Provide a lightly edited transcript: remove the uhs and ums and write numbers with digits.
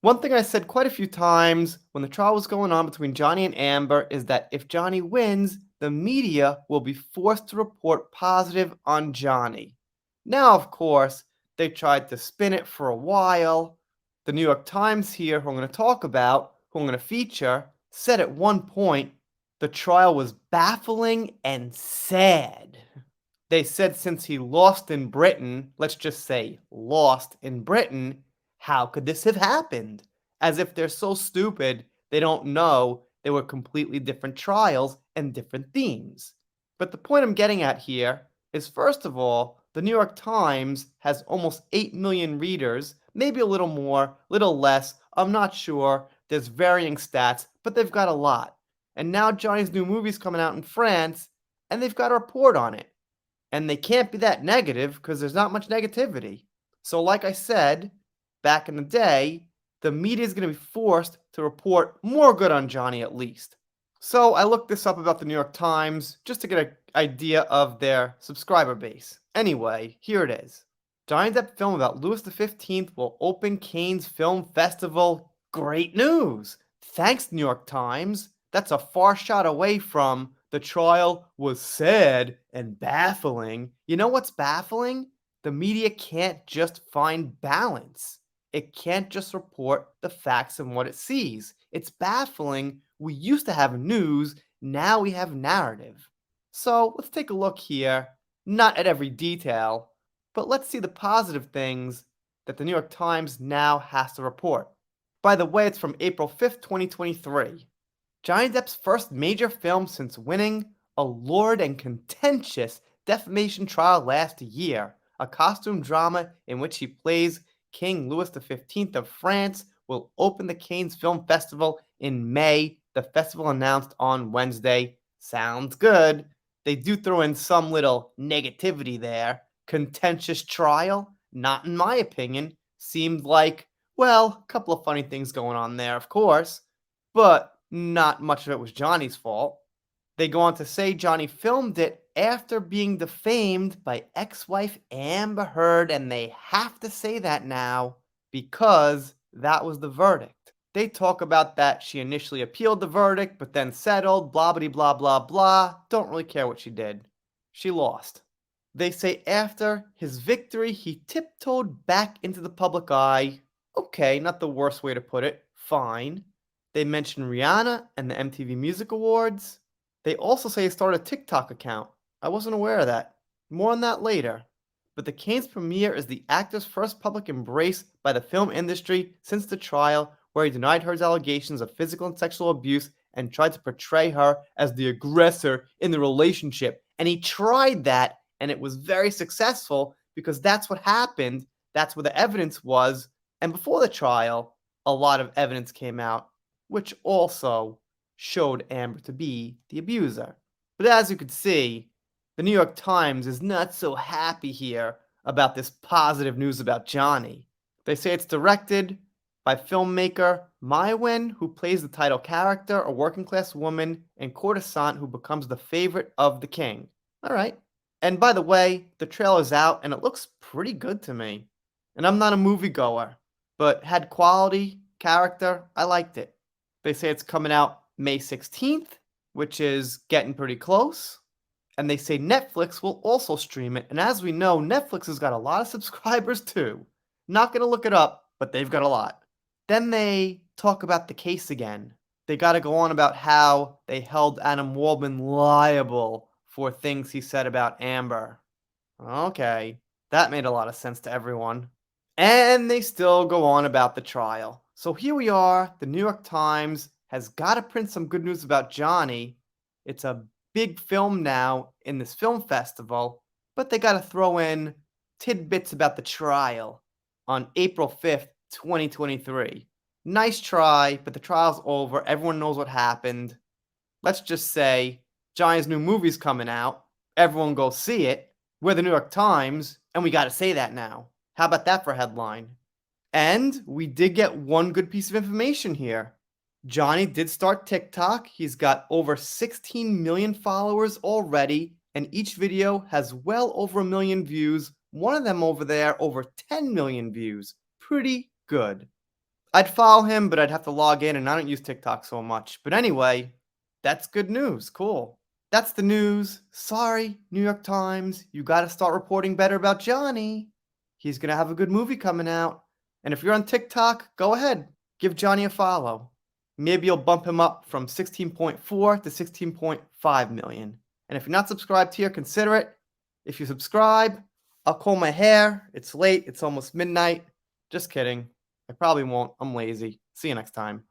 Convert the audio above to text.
One thing I said quite a few times when the trial was going on between Johnny and Amber is that if Johnny wins, the media will be forced to report positive on Johnny. Now, of course, they tried to spin it for a while. The New York Times here, who I'm going to talk about, who I'm going to feature, said at one point the trial was baffling and sad. They said since he lost in Britain, let's just say lost in Britain, how could this have happened? As if they're so stupid they don't know they were completely different trials and different themes. But the point I'm getting at here is first of all, the New York Times has almost 8 million readers, maybe a little more, little less, I'm not sure. There's varying stats, but they've got a lot. And now Johnny's new movie's coming out in France, and they've got a report on it. And they can't be that negative because there's not much negativity. So, like I said back in the day, the media is going to be forced to report more good on Johnny at least. So, I looked this up about the New York Times just to get an idea of their subscriber base. Anyway, here it is. Johnny Depp film about Louis XV will open Cannes Film Festival. Great news! Thanks, New York Times. That's a far shot away from the trial was sad and baffling. You know what's baffling? The media can't just find balance. It can't just report the facts and what it sees. It's baffling. We used to have news, now we have narrative. So let's take a look here, not at every detail, but let's see the positive things that the New York Times now has to report. By the way, it's from April 5th, 2023. Johnny Depp's first major film since winning a lurid and contentious defamation trial last year, a costume drama in which he plays King Louis XV of France, will open the Cannes Film Festival in May, the festival announced on Wednesday. Sounds good. They do throw in some little negativity there. Contentious trial? Not in my opinion. Seemed like, well, a couple of funny things going on there, of course, but not much of it was Johnny's fault. They go on to say Johnny filmed it after being defamed by ex-wife Amber Heard, and they have to say that now because that was the verdict. They talk about that she initially appealed the verdict, but then settled, blah blah blah blah blah. Don't really care what she did. She lost. They say after his victory, he tiptoed back into the public eye. Okay, not the worst way to put it. Fine. They mention Rihanna and the MTV Music Awards. They also say he started a TikTok account. I wasn't aware of that. More on that later. But the Cannes premiere is the actor's first public embrace by the film industry since the trial, where he denied Heard's allegations of physical and sexual abuse and tried to portray her as the aggressor in the relationship. And he tried that, and it was very successful because that's what happened. That's where the evidence was. And before the trial, a lot of evidence came out which also showed Amber to be the abuser. But as you could see, the New York Times is not so happy here about this positive news about Johnny. They say it's directed by filmmaker Maiwen, who plays the title character, a working class woman, and courtesan who becomes the favorite of the king. Alright. And by the way, the trailer's out and it looks pretty good to me. And I'm not a moviegoer, but had quality, character, I liked it. They say it's coming out May 16th, which is getting pretty close. And they say Netflix will also stream it. And as we know, Netflix has got a lot of subscribers too. Not going to look it up, but they've got a lot. Then they talk about the case again. They got to go on about how they held Adam Waldman liable for things he said about Amber. Okay, that made a lot of sense to everyone. And they still go on about the trial. So here we are, the New York Times has got to print some good news about Johnny. It's a big film now in this film festival, but they got to throw in tidbits about the trial on April 5th, 2023. Nice try, but the trial's over. Everyone knows what happened. Let's just say Johnny's new movie's coming out. Everyone go see it. We're the New York Times, and we got to say that now. How about that for a headline? And we did get one good piece of information here. Johnny did start TikTok. He's got over 16 million followers already, and each video has well over 1 million views. One of them over there, over 10 million views. Pretty good. I'd follow him, but I'd have to log in, and I don't use TikTok so much. But anyway, that's good news. Cool. That's the news. Sorry, New York Times. You got to start reporting better about Johnny. He's going to have a good movie coming out. And if you're on TikTok, go ahead. Give Johnny a follow. Maybe you'll bump him up from 16.4 to 16.5 million. And if you're not subscribed here, consider it. If you subscribe, I'll comb my hair. It's late. It's almost midnight. Just kidding. I probably won't. I'm lazy. See you next time.